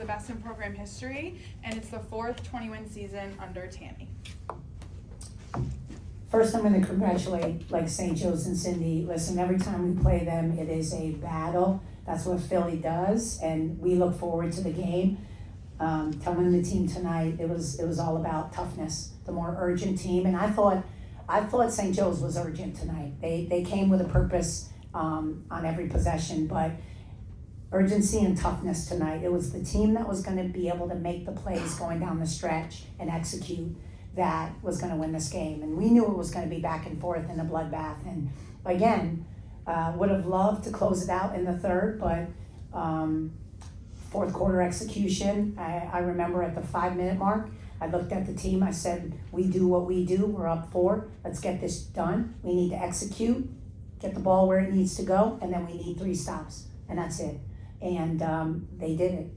the best in program history, and it's the 4th 20-win season under Tammi. First, I'm going to congratulate St. Joe's and Cindy. Listen, every time we play them, it is a battle. That's what Philly does, and we look forward to the game. Telling the team tonight, it was all about toughness, the more urgent team. And I thought St. Joe's was urgent tonight. They came with a purpose on every possession, but urgency and toughness tonight. It was the team that was going to be able to make the plays going down the stretch and execute that was going to win this game. And we knew it was going to be back and forth in a bloodbath. And again, would have loved to close it out in the third, but fourth quarter execution, I remember at the 5-minute mark, I looked at the team, I said, we do what we do, we're up 4, let's get this done. We need to execute, get the ball where it needs to go, and then we need 3 stops, and that's it. And they did it.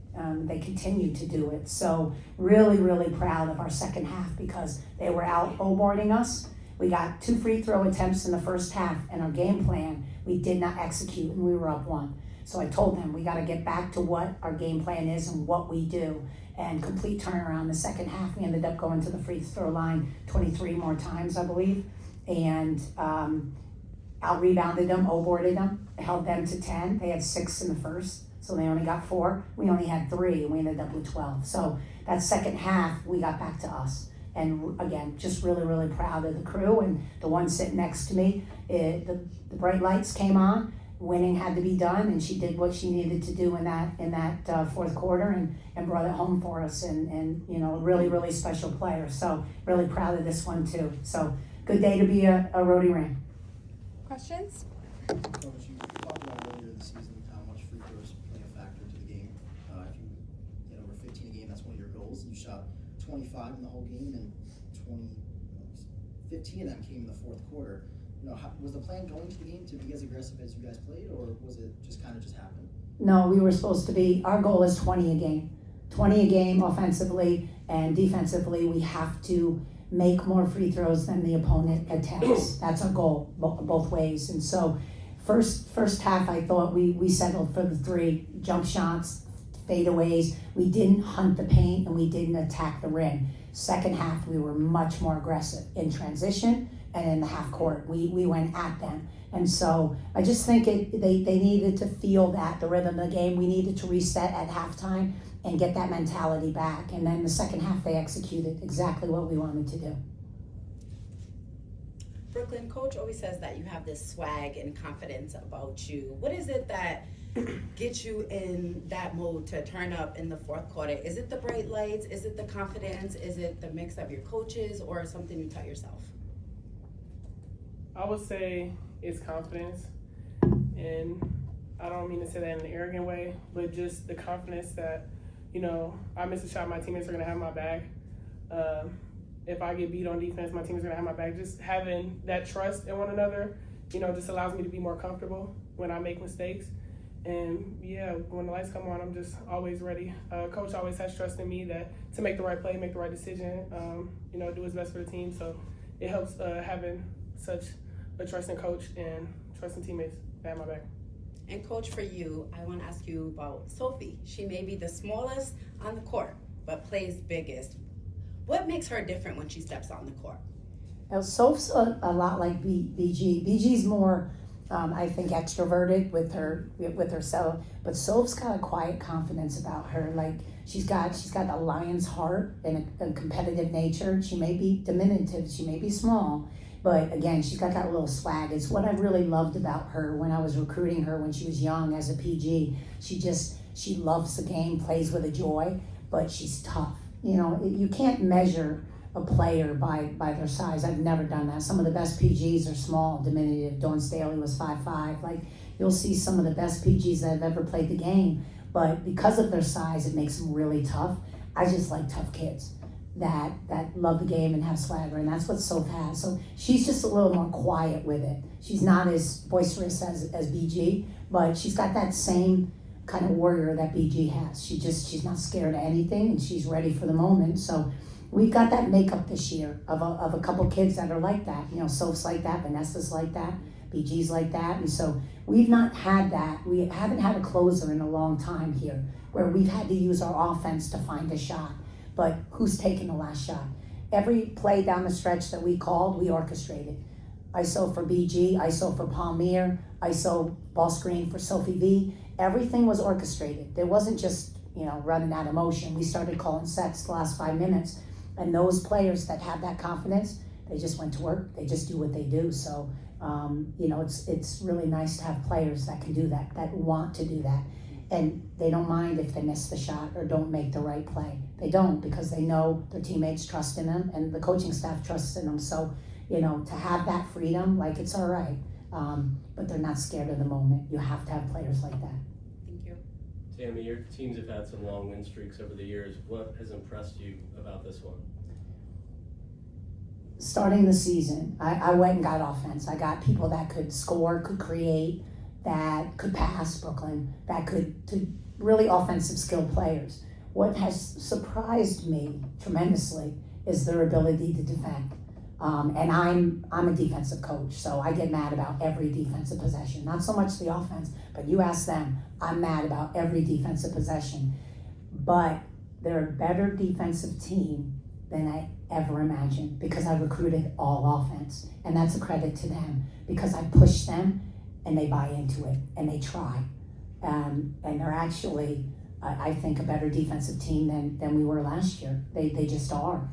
They continued to do it. So really, really proud of our second half because they were out O-boarding us. We got 2 free throw attempts in the first half, and our game plan, we did not execute, and we were up 1. So I told them we got to get back to what our game plan is and what we do. And complete turnaround the second half. We ended up going to the free throw line 23 more times, I believe, and out-rebounded them, O-boarded them, held them to 10. They had 6 in the first. So they only got 4. We only had 3, and we ended up with 12. So that second half, we got back to us. And again, just really, really proud of the crew. And the one sitting next to me, the bright lights came on. Winning had to be done, and she did what she needed to do in that fourth quarter and brought it home for us. And you know, really, really special player. So really proud of this one too. So good day to be a Rhody ring. Questions? Coach, you talked about earlier this season how much free throws play a factor to the game. If you get over 15 a game, that's one of your goals. You shot 25 in the whole game, and 15 of them came in the fourth quarter. You know, was the plan going to the game to be as aggressive as you guys played, or was it just kind of just happened? No, we were supposed to be. Our goal is 20 a game. 20 a game offensively and defensively. We have to make more free throws than the opponent attempts. That's our goal, both ways. And so first half, I thought we settled for the 3 jump shots, fadeaways. We didn't hunt the paint and we didn't attack the rim. Second half, we were much more aggressive in transition and in the half court. We went at them. And so I just think they needed to feel that, the rhythm of the game. We needed to reset at halftime and get that mentality back. And then the second half, they executed exactly what we wanted to do. Brooklyn, Coach always says that you have this swag and confidence about you. What is it that gets you in that mode to turn up in the fourth quarter? Is it the bright lights? Is it the confidence? Is it the mix of your coaches, or something you taught yourself? I would say it's confidence, and I don't mean to say that in an arrogant way, but just the confidence that, you know, I miss a shot, my teammates are going to have my back. If I get beat on defense, my teammates are going to have my back. Just having that trust in one another, you know, just allows me to be more comfortable when I make mistakes. And yeah, when the lights come on, I'm just always ready. Coach always has trust in me that to make the right play, make the right decision, you know, do his best for the team. So it helps having such a trusting coach and trusting teammates that have my back. And Coach, for you, I want to ask you about Sophie. She may be the smallest on the court, but plays biggest. What makes her different when she steps on the court? Now, Soph's a lot like BG. BG's more, I think, extroverted with herself, but Soph's got a quiet confidence about her. Like she's got a lion's heart and a competitive nature. She may be diminutive, she may be small, but again, she's got that little swag. It's what I really loved about her when I was recruiting her when she was young as a PG. She loves the game, plays with a joy, but she's tough. You know, you can't measure a player by their size. I've never done that. Some of the best PGs are small, diminutive. Dawn Staley was 5'5". Like, you'll see some of the best PGs that have ever played the game, but because of their size, it makes them really tough. I just like tough kids that love the game and have swagger, and that's what Soph has. So she's just a little more quiet with it. She's not as boisterous as BG, but she's got that same kind of warrior that BG has. She's not scared of anything, and she's ready for the moment. So we've got that makeup this year of a couple kids that are like that. You know, Soph's like that, Vanessa's like that, BG's like that, and so we've not had that. We haven't had a closer in a long time here where we've had to use our offense to find a shot. But who's taking the last shot? Every play down the stretch that we called, we orchestrated. ISO for BG, ISO for Palmier, ISO ball screen for Sophie V. Everything was orchestrated. There wasn't just, running out of motion. We started calling sets the last 5 minutes. And those players that have that confidence, they just went to work. They just do what they do. So, it's really nice to have players that can do that, that want to do that. And they don't mind if they miss the shot or don't make the right play. They don't, because they know their teammates trust in them and the coaching staff trusts in them. So, to have that freedom, like, it's all right. But they're not scared of the moment. You have to have players like that. Thank you. Tammi, your teams have had some long win streaks over the years. What has impressed you about this one? Starting the season, I went and got offense. I got people that could score, could create, that could pass Brooklyn, that could really offensive skilled players. What has surprised me tremendously is their ability to defend. And I'm a defensive coach, so I get mad about every defensive possession. Not so much the offense, but you ask them, I'm mad about every defensive possession. But they're a better defensive team than I ever imagined because I recruited all offense. And that's a credit to them because I push them and they buy into it and they try. And they're actually, I think, a better defensive team than we were last year. They just are,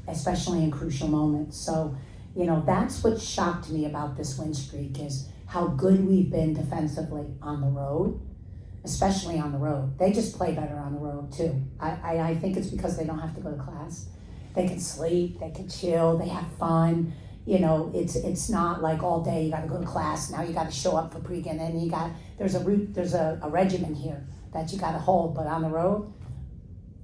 especially in crucial moments. So, that's what shocked me about this win streak is how good we've been defensively on the road, especially on the road. They just play better on the road too. I think it's because they don't have to go to class. They can sleep, they can chill, they have fun. It's not like all day you got to go to class. Now you got to show up for pregame, and there's a regimen here that you got to hold. But on the road,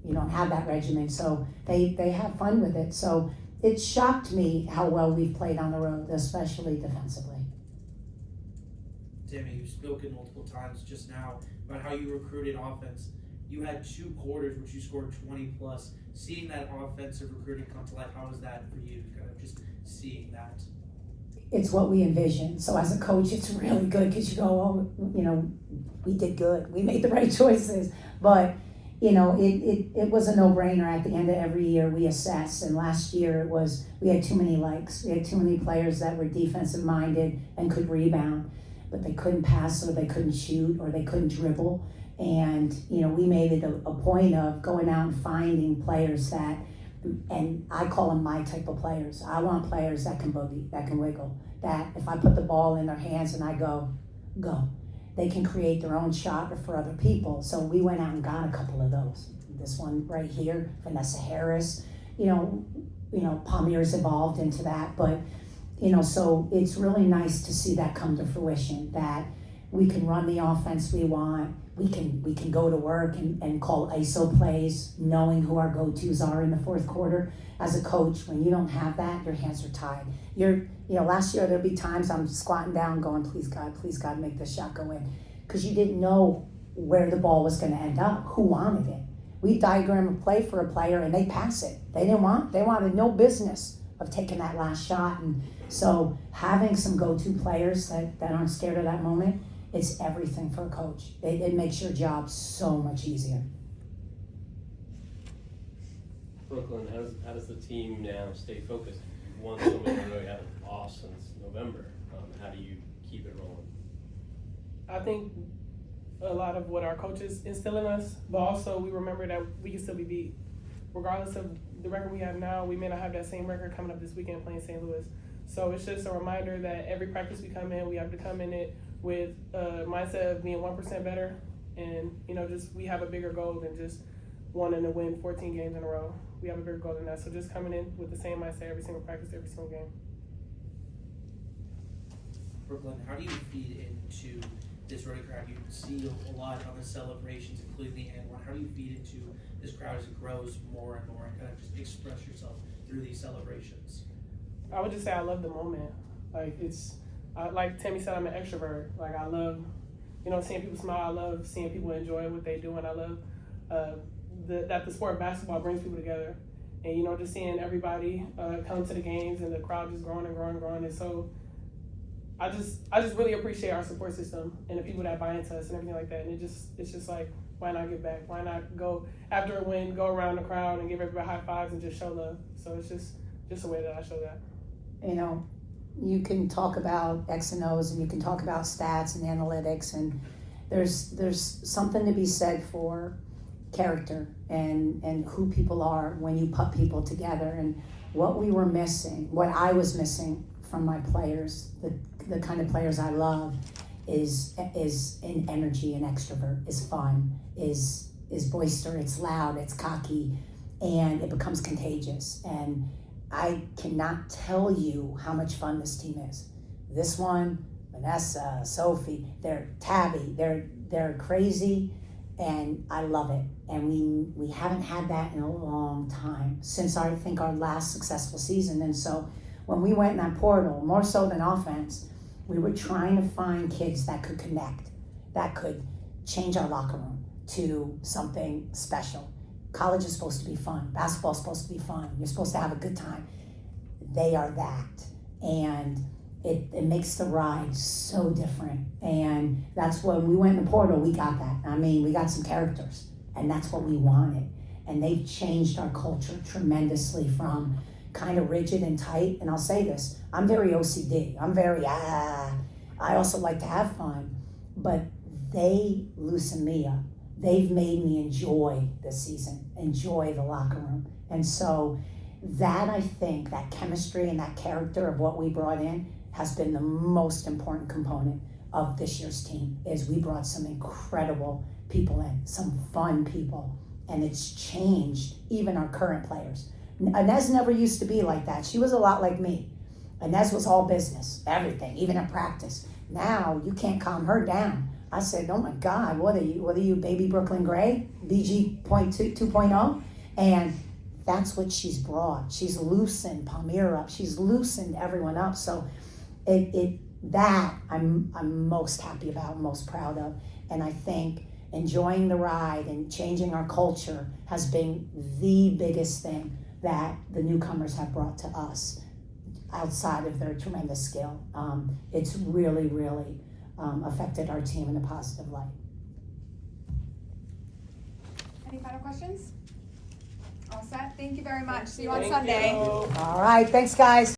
you don't have that regimen, so they have fun with it. So it shocked me how well we've played on the road, especially defensively. Tammi, you've spoken multiple times just now about how you recruited offense. You had 2 quarters which you scored 20 plus. Seeing that offensive recruiting come to life, how was that for you? Kind of just seeing that. It's what we envisioned. So as a coach, it's really good because you go, we did good. We made the right choices. But, it was a no-brainer. At the end of every year, we assess. And last year, we had too many likes. We had too many players that were defensive-minded and could rebound. But they couldn't pass or they couldn't shoot or they couldn't dribble. And, we made it a point of going out and finding players that, and I call them my type of players. I want players that can boogie, that can wiggle, that if I put the ball in their hands and I go, they can create their own shot for other people. So we went out and got a couple of those. This one right here, Vanessa Harris, Palmier's evolved into that. But, so it's really nice to see that come to fruition, that we can run the offense we want. We can go to work and call ISO plays, knowing who our go-tos are in the fourth quarter. As a coach, when you don't have that, your hands are tied. Last year there'd be times I'm squatting down going, please God, make this shot go in. Because you didn't know where the ball was going to end up, who wanted it. We diagram a play for a player and they pass it. They wanted no business of taking that last shot. And so having some go-to players that aren't scared of that moment, it's everything for a coach. It makes your job so much easier. Brooklyn, how does the team now stay focused? You've won so many in a row, you haven't lost since November. How do you keep it rolling? I think a lot of what our coaches instill in us, but also we remember that we can still be beat. Regardless of the record we have now, we may not have that same record coming up this weekend playing St. Louis. So it's just a reminder that every practice we come in, we have to come in it with a mindset of being 1% better. And, we have a bigger goal than just wanting to win 14 games in a row. We have a bigger goal than that. So just coming in with the same mindset every single practice, every single game. Brooklyn, how do you feed into this Rhody crowd? You see a lot on the celebrations, including the end one. How do you feed into this crowd as it grows more and more and kind of just express yourself through these celebrations? I would just say I love the moment. Like Tammi said, I'm an extrovert. Like, I love, seeing people smile. I love seeing people enjoy what they do, and I love that the sport of basketball brings people together. And, just seeing everybody come to the games and the crowd just growing and growing and growing. And so I just really appreciate our support system and the people that buy into us and everything like that. And it's just like, why not give back? Why not go after a win, go around the crowd and give everybody high fives and just show love? So it's just a way that I show that. You know, you can talk about X and O's and you can talk about stats and analytics, and there's something to be said for character and who people are when you put people together. And what we were missing, what I was missing from my players, the kind of players I love, is an energy and extrovert, is fun, is boisterous, it's loud, it's cocky, and it becomes contagious. And I cannot tell you how much fun this team is. This one, Vanessa, Sophie, they're Tabby, they're crazy, and I love it. And we haven't had that in a long time, since I think our last successful season. And so when we went in that portal, more so than offense, we were trying to find kids that could connect, that could change our locker room to something special. College is supposed to be fun. Basketball is supposed to be fun. You're supposed to have a good time. They are that. And it makes the ride so different. And that's when we went in the portal, we got that. I mean, we got some characters, and that's what we wanted. And they've changed our culture tremendously from kind of rigid and tight. And I'll say this, I'm very OCD. I'm very, I also like to have fun. But they loosen me up. They've made me enjoy this season, enjoy the locker room. And so that, I think, that chemistry and that character of what we brought in has been the most important component of this year's team, is we brought some incredible people in, some fun people, and it's changed even our current players. Inez never used to be like that. She was a lot like me. Inez was all business, everything, even in practice. Now you can't calm her down. I said, oh my God, what are you, baby Brooklyn Gray, BG 2.0? And that's what she's brought. She's loosened Palmyra up. She's loosened everyone up. So that I'm most happy about, most proud of. And I think enjoying the ride and changing our culture has been the biggest thing that the newcomers have brought to us outside of their tremendous skill. It's really, really affected our team in a positive light. Any final questions? All set? Thank you very much. See you on Thank Sunday. you. All right, thanks guys.